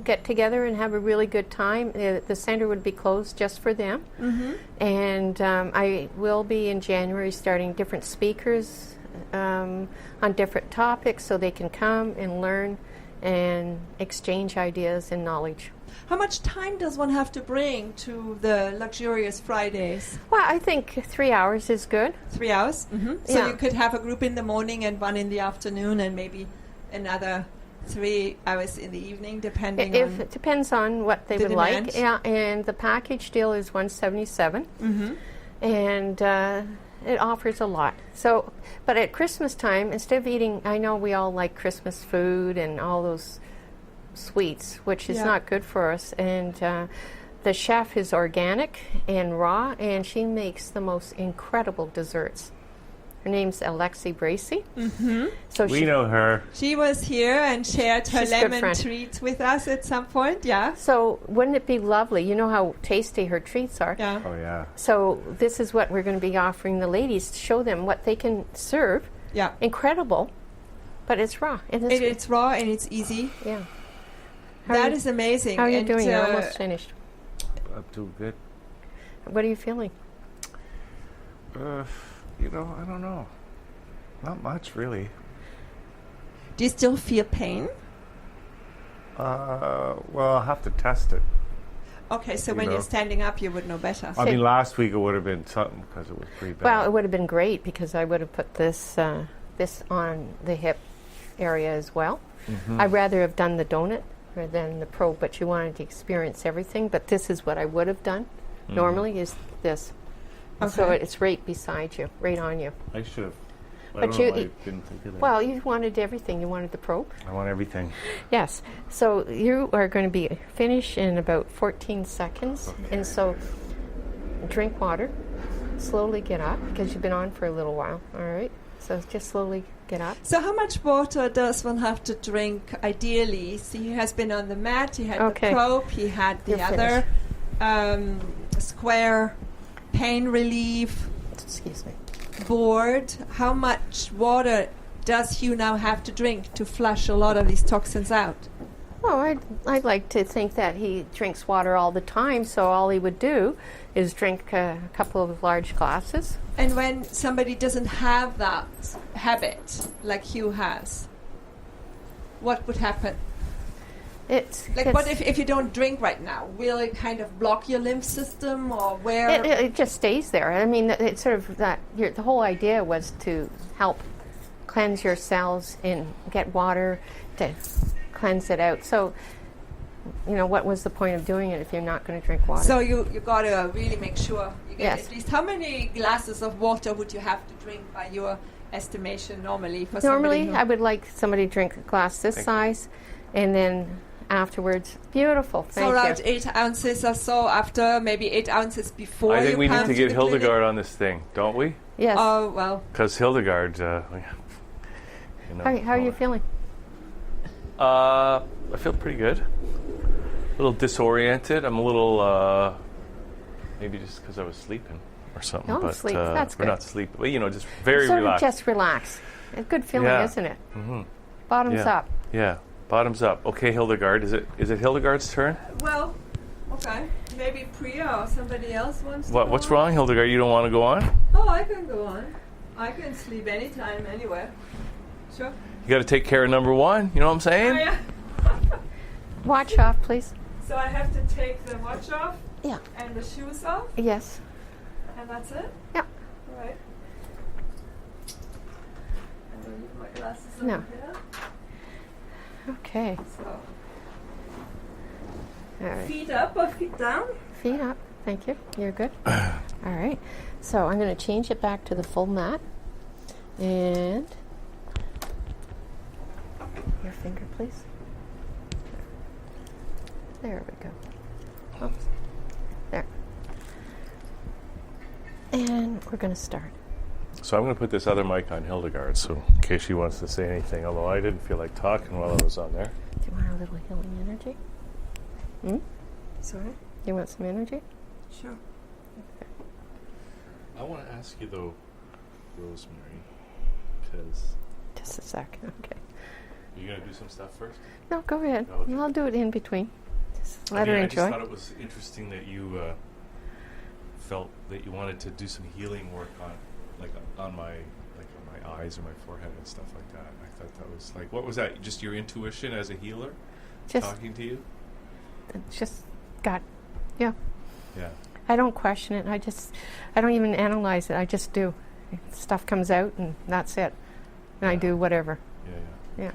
get together and have a really good time. The center would be closed just for them. Mm-hmm. And I will be in January starting different speakers on different topics so they can come and learn and exchange ideas and knowledge. How much time does one have to bring to the luxurious Fridays? Well, I think 3 hours is good. 3 hours? Mm-hmm. So Yeah. you could have a group in the morning and one in the afternoon and maybe another 3 hours in the evening, depending on... It depends on what they the would demand. like. Yeah, and the package deal is $177, Mm-hmm. and it offers a lot. So, but at Christmas time, instead of eating, I know we all like Christmas food and all those sweets, which is Yeah. not good for us. And the chef is organic and raw, and she makes the most incredible desserts. Her name's Alexi Bracy. Mm-hmm. So We know her. She was here and shared her She's a good lemon friend. treats with us at some point, yeah? So wouldn't it be lovely? You know how tasty her treats are. Yeah. Oh, yeah. So this is what we're going to be offering the ladies to show them what they can serve. Yeah. Incredible, but it's raw. And It's raw and it's easy. yeah. That is amazing. How are you And, doing? You're almost finished. I'm doing good. What are you feeling? I don't know. Not much, really. Do you still feel pain? Well, I'll have to test it. Okay, so You when know. you're standing up, you would know better. I mean, last week it would have been something because it was pretty bad. Well, it would have been great because I would have put this on the hip area as well. Mm-hmm. I'd rather have done the donut rather than the probe, but you wanted to experience everything. But this is what I would have done. Mhm. Normally is this. So Okay. it's right beside you, right on you. I should have. I But don't know you- why I didn't think of that. Well, you wanted everything. You wanted the probe. I want everything. Yes. So you are going to be finished in about 14 seconds. And so drink water. Slowly get up because you've been on for a little while. All right. So just slowly get up. So how much water does one have to drink ideally? See, he has been on the mat, he had Okay. the probe, he had the You're other square pain relief Excuse me. board. How much water does Hugh now have to drink to flush a lot of these toxins out? Oh, I'd like to think that he drinks water all the time. So all he would do is drink a couple of large glasses. And when somebody doesn't have that habit, like Hugh has, what would happen? Like, what if you don't drink right now? Will it kind of block your lymph system, or where? It just stays there. I mean, it's sort of that. The whole idea was to help cleanse your cells and get water to cleanse it out. So, what was the point of doing it if you're not going to drink water? So you got to really make sure you get Yes. at least how many glasses of water would you have to drink by your estimation normally for Normally, somebody I would like somebody to drink a glass this size, and then afterwards, beautiful. so Thank around you. 8 ounces or so after, maybe 8 ounces before I think you we need come to get the clinic? Hildegard on this thing, don't we? Yes. Oh, well. Because Hildegard, How are you feeling? I feel pretty good. A little disoriented. I'm a little, maybe just because I was sleeping or something. Don't but, sleep. That's Or good. not sleep, but just very Sort relaxed. of just relax. A good feeling, Yeah. isn't it? Mhm. Bottoms Yeah. up. Yeah, bottoms up. Okay, Hildegard, is it Hildegard's turn? Well, okay. Maybe Priya or somebody else wants to What's go on? wrong, Hildegard? You don't want to go on? Oh, I can go on. I can sleep anytime, anywhere. Sure. You got to take care of number one. You know what I'm saying? Oh, yeah. Watch off, please. So I have to take the watch off Yeah. and the shoes off, Yes. and that's it? Yeah. All right. And then leave my glasses No. over here. Okay. So All right. feet up or feet down? Feet up. Thank you. You're good. All right. So I'm going to change it back to the full mat. And your finger, please. There we go. Oops. There. And we're going to start. So I'm going to put this other mic on Hildegard, so in case she wants to say anything, although I didn't feel like talking while I was on there. Do you want a little healing energy? Sorry? You want some energy? Sure. Okay. I want to ask you, though, Rosemary, because... Just a second, okay. Are you going to do some stuff first? No, go ahead. Okay. I'll do it in between. Just let her I enjoy. just thought it was interesting that you felt that you wanted to do some healing work on my eyes or my forehead and stuff like that. I thought that was like, what was that? Just your intuition as a healer Just talking to you? Just got, yeah. Yeah. I don't question it. I don't even analyze it. I just do. Stuff comes out and that's it. And I do whatever. Yeah. Yeah.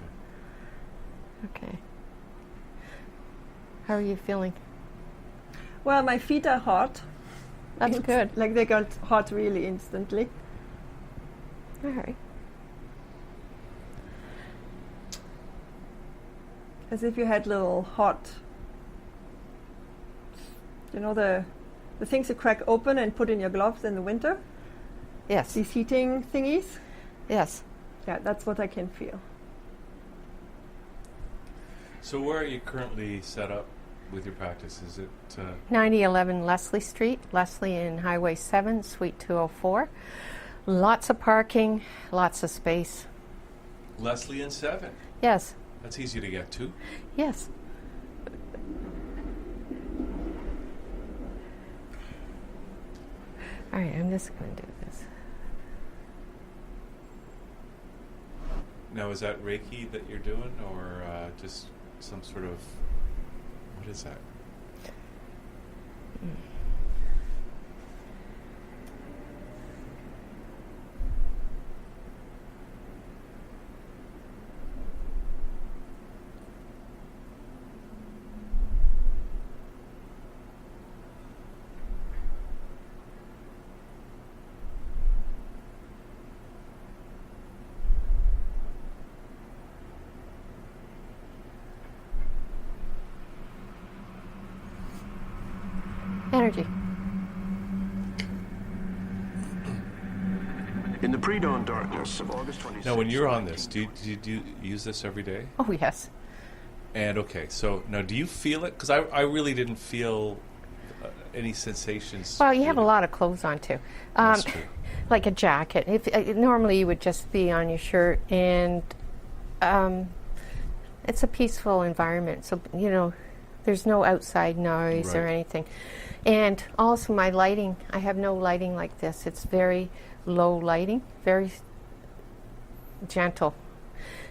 Okay. How are you feeling? Well, my feet are hot. That's good. Like they got hot really instantly. All right. As if you had little hot, you know, the things you crack open and put in your gloves in the winter? Yes. These heating thingies? Yes. Yeah, that's what I can feel. So where are you currently set up with your practice? Is it... 9011 Leslie Street, Leslie in Highway 7, Suite 204. Lots of parking, lots of space. Leslie and 7? Yes. That's easy to get to. Yes. All right, I'm just going to do this. Now, is that Reiki that you're doing, or just some sort of... What is that? Energy. In the pre-dawn darkness of August 26th. Now, when you're on this, do you use this every day? Oh, yes. And okay, so now do you feel it? Because I really didn't feel any sensations. Well, you have a really. lot of clothes on, too. That's true. Like a jacket. If normally you would just be on your shirt, and it's a peaceful environment. So, you know, there's no outside noise or Right. anything. And also my lighting, I have no lighting like this. It's very low lighting, very gentle.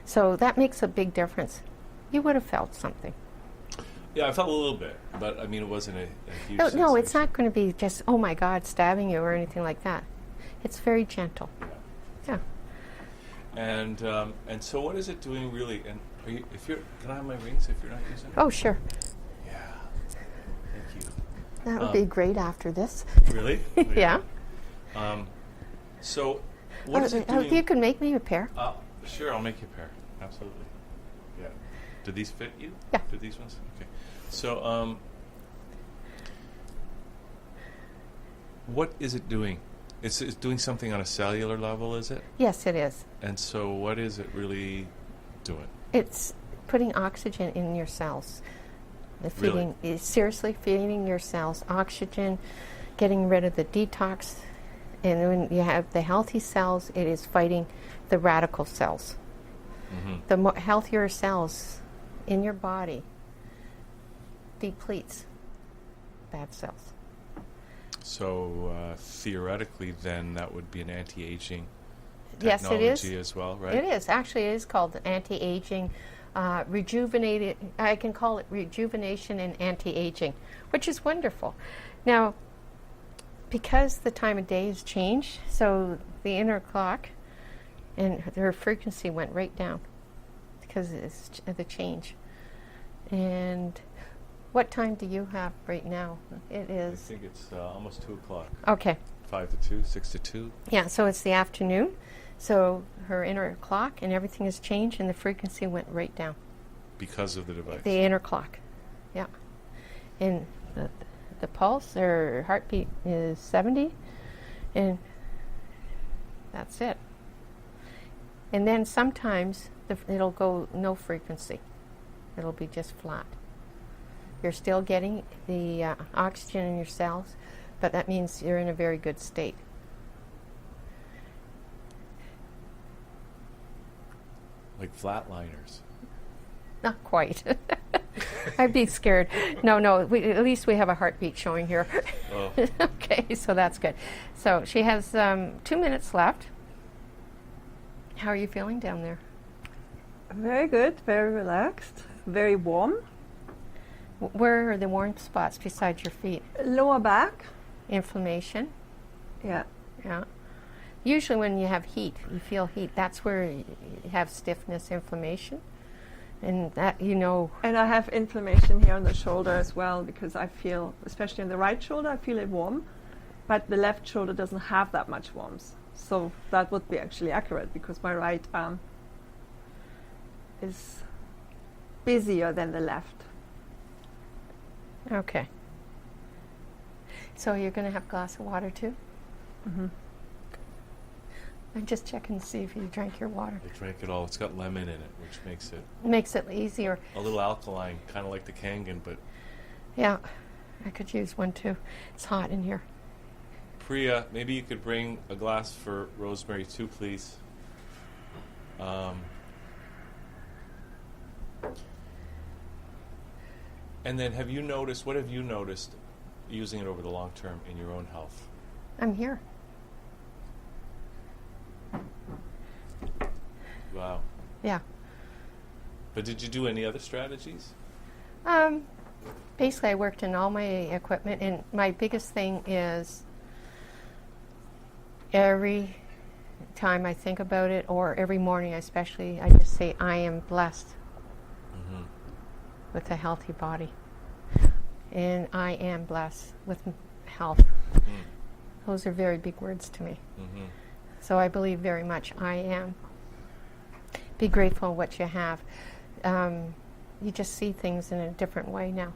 So that makes a big difference. You would have felt something. Yeah, I felt a little bit, but I mean, it wasn't a huge No, sensation. it's not going to be just, oh my God, stabbing you or anything like that. It's very gentle. Yeah. And so what is it doing really? And can I have my rings if you're not using them? Oh, sure. Yeah. Thank you. That would be great after this. Really? Yeah. So what is it doing? You can make me a pair. Sure, I'll make you a pair. Absolutely. Yeah. Do these fit you? Yeah. Do these ones? Okay. So, what is it doing? It's doing something on a cellular level, is it? Yes, it is. And so what is it really doing? It's putting oxygen in your cells. Seriously feeding your cells oxygen, getting rid of the detox. And when you have the healthy cells, it is fighting the radical cells. Mm-hmm. The more healthier cells in your body depletes bad cells. So theoretically, then that would be an anti-aging Yes, it technology is. as well, right? It is. Actually, it is called anti-aging, rejuvenated. I can call it rejuvenation and anti-aging, which is wonderful. Now, because the time of day has changed, so the inner clock and her frequency went right down because of the change. And What time do you have right now? It I is. think it's almost 2 o'clock. Okay. 5 to 2, 6 to 2. Yeah, so it's the afternoon. So her inner clock and everything has changed, and the frequency went right down. Because of the device. The inner clock. Yeah. And the pulse or heartbeat is 70, and that's it. And then sometimes it'll go no frequency. It'll be just flat. You're still getting the oxygen in your cells, but that means you're in a very good state. Like flatliners. Not quite. I'd be scared. No, at least we have a heartbeat showing here. Oh. Okay, so that's good. So she has 2 minutes left. How are you feeling down there? Very good, very relaxed, very warm. Where are the warm spots besides your feet? Lower back. Inflammation. Yeah. Yeah. Usually when you have heat, you feel heat. That's where you have stiffness, inflammation. And that, And I have inflammation here on the shoulder as well, because I feel, especially in the right shoulder, I feel it warm, but the left shoulder doesn't have that much warmth. So that would be actually accurate, because my right arm is busier than the left. Okay. So you're going to have a glass of water too? Mm-hmm. I'm just checking to see if you drank your water. I drank it all. It's got lemon in it, which makes it Makes it easier. a little alkaline, kind of like the Kangen, but Yeah, I could use one too. It's hot in here. Priya, maybe you could bring a glass for Rosemary too, please. And then what have you noticed using it over the long term in your own health? I'm here. Wow. Yeah. But did you do any other strategies? Basically, I worked in all my equipment, and my biggest thing is every time I think about it, or every morning especially, I just say, I am blessed with a healthy body. And I am blessed with health. Those are very big words to me. So I believe very much I am. Be grateful what you have. You just see things in a different way now.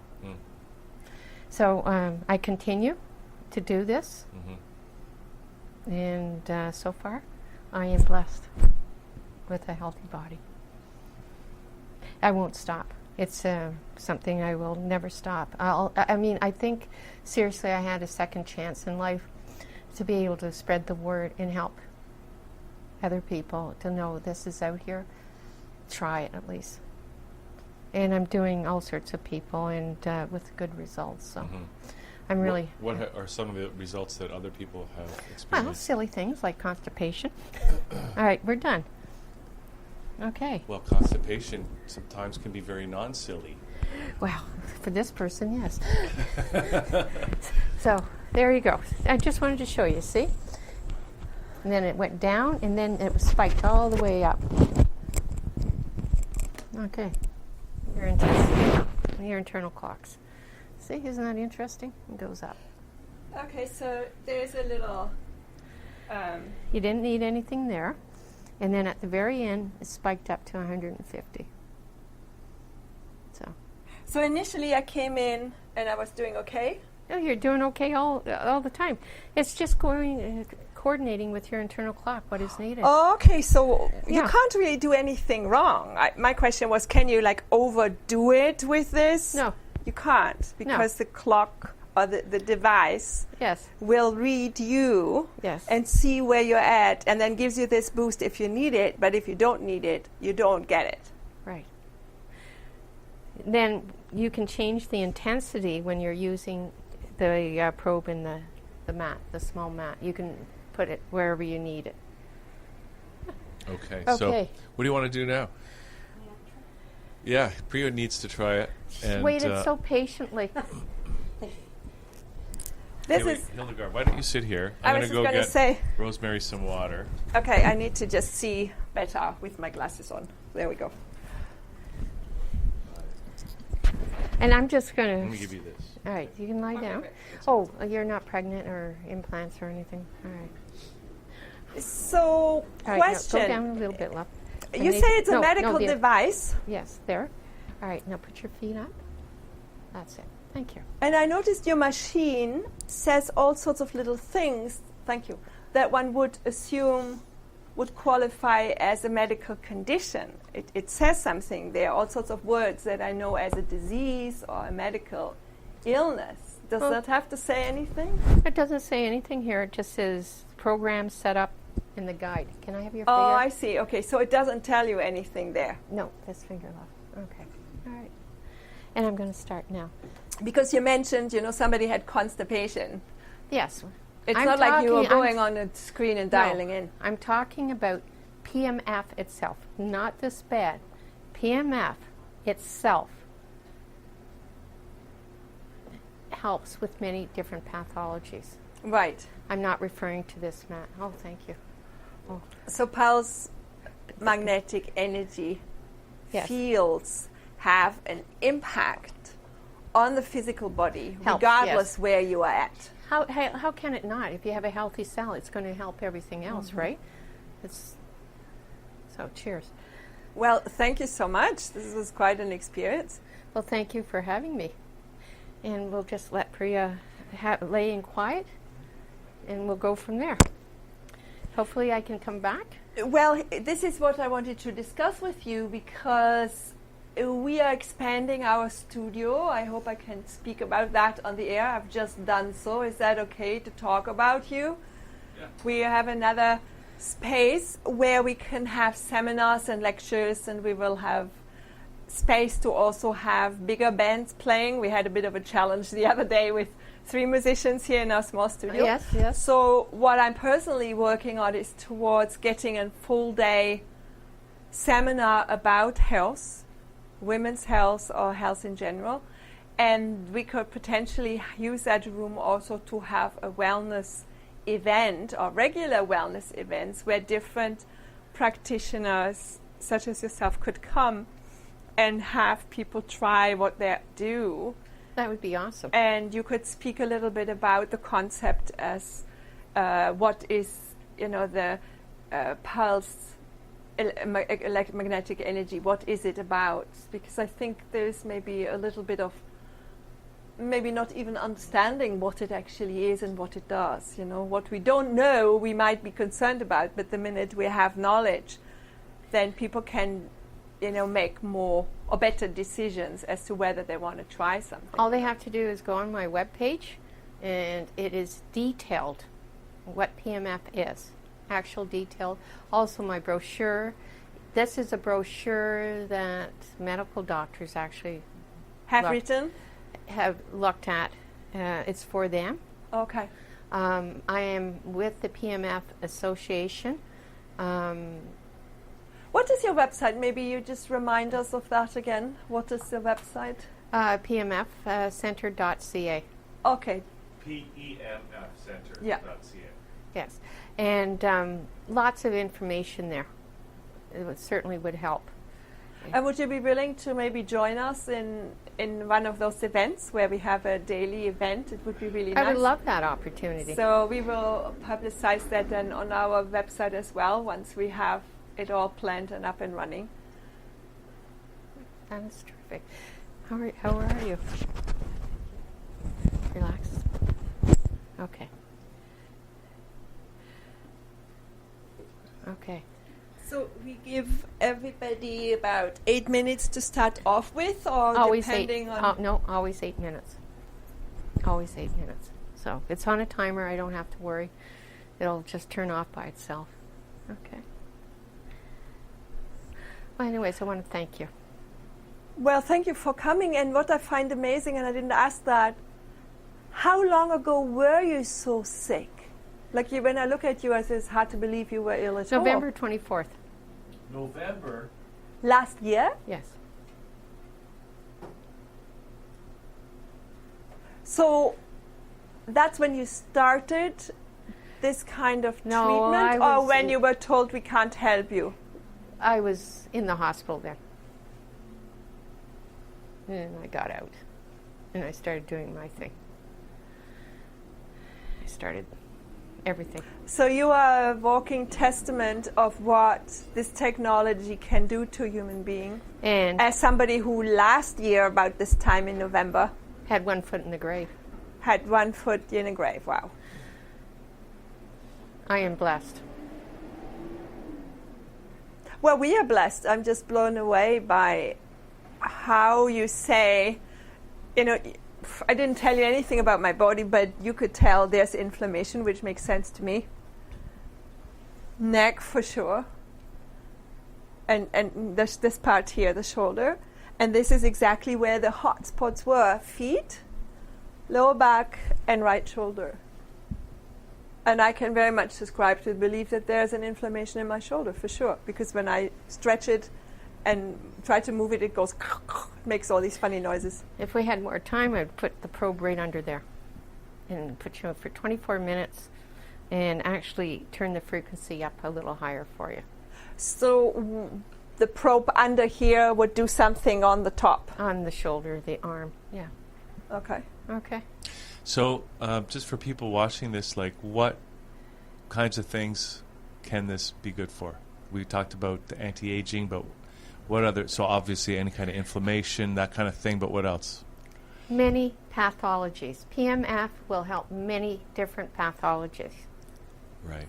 So I continue to do this. And so far, I am blessed with a healthy body. I won't stop. It's something I will never stop. I think, seriously, I had a second chance in life to be able to spread the word and help other people to know this is out here. Try it at least. And I'm doing all sorts of people and with good results. So I'm really... What are some of the results that other people have Well, experienced? silly things like constipation. All right, we're done. Okay. Well, constipation sometimes can be very non-silly. Well, for this person, yes. So there you go. I just wanted to show you, see? And then it went down, and then it was spiked all the way up. Okay. Your internal clocks. See, isn't that interesting? It goes up. Okay, so there's a little... You didn't need anything there. And then at the very end, it spiked up to 150. So initially I came in and I was doing okay. No, you're doing okay all the time. It's just coordinating with your internal clock what is needed. Oh, okay, so you Yeah. can't really do anything wrong. My question was, can you overdo it with this? No. You can't, because the clock or the device Yes. will read you Yes. and see where you're at, and then gives you this boost if you need it, but if you don't need it, you don't get it. Right. Then you can change the intensity when you're using the probe in the mat, the small mat. You can put it wherever you need it. Okay. So Okay. what do you want to do now? Yeah, Priya needs to try it. And Waited so patiently. This wait, is... Hildegard, why don't you sit here? I I'm was going just to going go to say... get Rosemary some water. Okay, I need to just see better with my glasses on. There we go. And I'm just going Let to... me give you this. All right, you can lie down. great. Oh, you're not pregnant or implants or anything? All right. So, All right, now question. go down a little bit, love. And You they- say it's a no, medical no, dear. device, Yes, there. All right, now put your feet up. That's it. Thank you. and I noticed your machine says all sorts of little things, thank you, that one would assume would qualify as a medical condition. It says something there, all sorts of words that I know as a disease or a medical illness. Does Well- that have to say anything? It doesn't say anything here. It just says program set up in the guide. Can I have your Oh, finger? I see. Okay, so it doesn't tell you anything there. No, this finger, love. Okay. All right. And I'm going to start now. Because you mentioned, somebody had constipation. Yes. It's I'm not like you were talking- I'm- going on a screen and No, dialing in. I'm talking about PEMF itself, not this bed. PEMF itself helps with many different pathologies. Right. I'm not referring to this, Matt. Oh, thank you. So pulse magnetic energy Yes. fields have an impact on the physical body, Helps, regardless yes. where you are at. How can it not? If you have a healthy cell, it's going to help everything else, right? It's so. Cheers. Well, thank you so much. This was quite an experience. Well, thank you for having me, and we'll just let Priya lay in quiet, and we'll go from there. Hopefully, I can come back. Well, this is what I wanted to discuss with you because we are expanding our studio. I hope I can speak about that on the air. I've just done so. Is that okay to talk about you? Yeah. We have another space where we can have seminars and lectures, and we will have space to also have bigger bands playing. We had a bit of a challenge the other day with 3 musicians here in our small studio. Yes, yes. So what I'm personally working on is towards getting a full day seminar about health, women's health or health in general. And we could potentially use that room also to have a wellness event or regular wellness events where different practitioners such as yourself could come and have people try what they do. That would be awesome. And you could speak a little bit about the concept as what is, the pulse electromagnetic energy. What is it about? Because I think there's maybe a little bit of maybe not even understanding what it actually is and what it does. What we don't know, we might be concerned about, but the minute we have knowledge, then people can make more or better decisions as to whether they want to try something. All they have to do is go on my webpage, and it is detailed what PEMF is, actual detailed. Also my brochure. This is a brochure that medical doctors actually Have Look. written? have looked at. It's for them. Okay. I am with the PEMF Association. What is your website? Maybe you just remind us of that again. What is the website? PEMFcenter.ca. Okay. PEMFcenter.ca. Yeah. Yes, and lots of information there. It certainly would help. And would you be willing to maybe join us in one of those events where we have a daily event? It would be really nice. I would love that opportunity. So we will publicize that then on our website as well once we have it all planned and up and running. That is terrific. How are you? Relax. Okay. Okay. So we give everybody about 8 minutes to start off with, or Always depending 8. on... No, always 8 minutes. Always 8 minutes. So it's on a timer. I don't have to worry. It'll just turn off by itself. Okay. Well, anyways, I want to thank you. Well, thank you for coming. And what I find amazing, and I didn't ask that, how long ago were you so sick? Like when I look at you, it's hard to believe you were ill at all. November 24th. November. Last year? Yes. So that's when you started this kind of No, treatment, I or was when in- you were told we can't help you? I was in the hospital then. And I got out. And I started doing my thing. I started everything. So you are a walking testament of what this technology can do to a human being. And As somebody who last year, about this time in November, had 1 foot in the grave. had 1 foot in a grave. Wow. I am blessed. Well, we are blessed. I'm just blown away by how you say, you know, I didn't tell you anything about my body, but you could tell there's inflammation, which makes sense to me. Neck for sure. And this part here, the shoulder. And this is exactly where the hot spots were. Feet, lower back, and right shoulder. And I can very much subscribe to the belief that there's an inflammation in my shoulder, for sure. Because when I stretch it and try to move it, it goes, makes all these funny noises. If we had more time, I'd put the probe right under there and put you for 24 minutes and actually turn the frequency up a little higher for you. So the probe under here would do something on the top. On the shoulder, the arm, yeah. Okay. Okay. So, just for people watching this, like, what kinds of things can this be good for? We talked about the anti-aging, but what other? So obviously any kind of inflammation, that kind of thing. But what else? Many pathologies. PEMF will help many different pathologies. Right.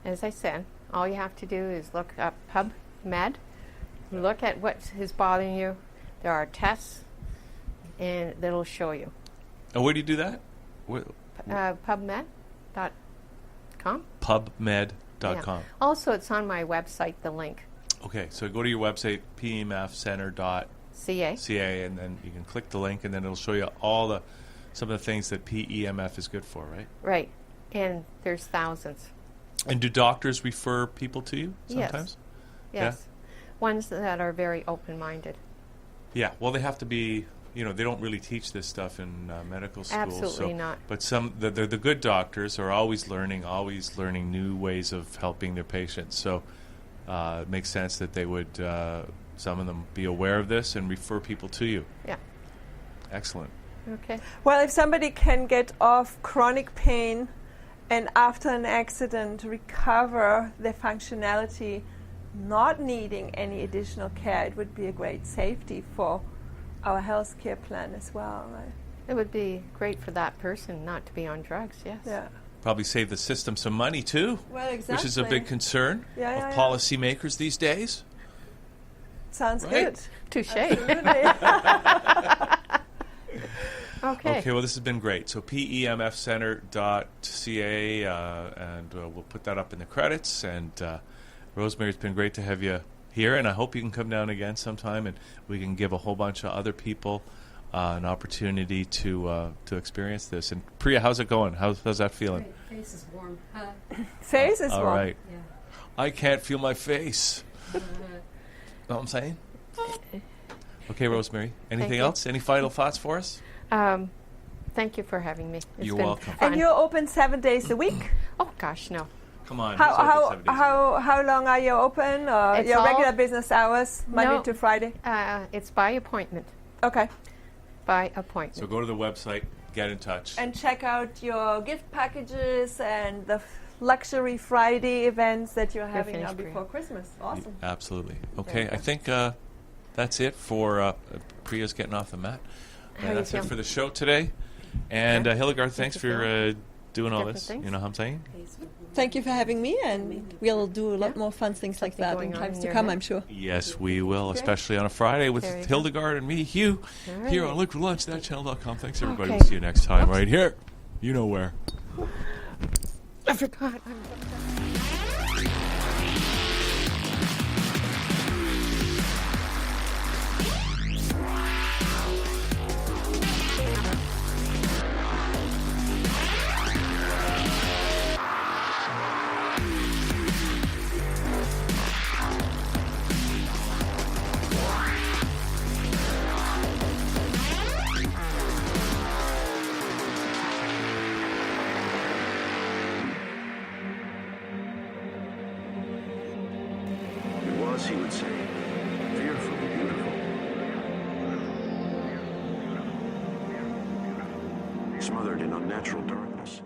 As I said, all you have to do is look up PubMed, look at what is bothering you. There are tests, and that'll show you. And where do you do that? PubMed.com. PubMed.com. Yeah. Also, it's on my website, the link. Okay, so go to your website, pemfcenter.ca, CA. and then you can click the link, and then it'll show you some of the things that PEMF is good for, right? Right. And there's thousands. And do doctors refer people to you sometimes? Yes. Ones that are very open-minded. Yeah, well, they have to be, they don't really teach this stuff in medical school. Absolutely not. But the good doctors are always learning new ways of helping their patients. So it makes sense that they would, some of them, be aware of this and refer people to you. Yeah. Excellent. Okay. Well, if somebody can get off chronic pain and after an accident recover their functionality, not needing any additional care, it would be a great safety for our healthcare plan as well, right? It would be great for that person not to be on drugs, yes. Yeah. Probably save the system some money, too. Well, exactly. Which is a big concern of policymakers these days. Sounds Right? good. Touche. Absolutely. Okay. Well, this has been great. So PEMFcenter.ca, and we'll put that up in the credits. And Rosemary, it's been great to have you here, and I hope you can come down again sometime, and we can give a whole bunch of other people an opportunity to experience this. And Priya, how's it going? How's that feeling? Great. Face is warm. Face is All warm. right. Yeah. I can't feel my face. Know what I'm saying? Okay, Rosemary. Anything you. else? Any final thoughts for us? Thank you for having me. It's You're been welcome. fun. And you're open 7 days a week? Oh, gosh, no. Come on. who's open 7 days a week? How long are you open? Or It's your all- regular business hours, Monday No. to Friday? It's by appointment. Okay. By appointment. So go to the website, get in touch. And check out your gift packages and the Luxury Friday events that you're having now finished, Priya. before Christmas. Awesome. Absolutely. Okay, you I go. think that's it for Priya's getting off the mat. How you That's it feel? for the show today. And Hildegard, thanks you for doing all Different this. things? You know what I'm saying? Thank you for having me, and we'll do a lot more fun things like Something that going in on times in to your come, head? I'm sure. Yes, we will, especially on a Friday with There you go. Hildegard and me, Hugh, All here right. on Liquid Lunch, thatchannel.com. Thanks, everybody. Okay. We'll see you next time Oops. right here. You know where. I forgot. It was, he would say, fearfully beautiful. smothered in unnatural darkness.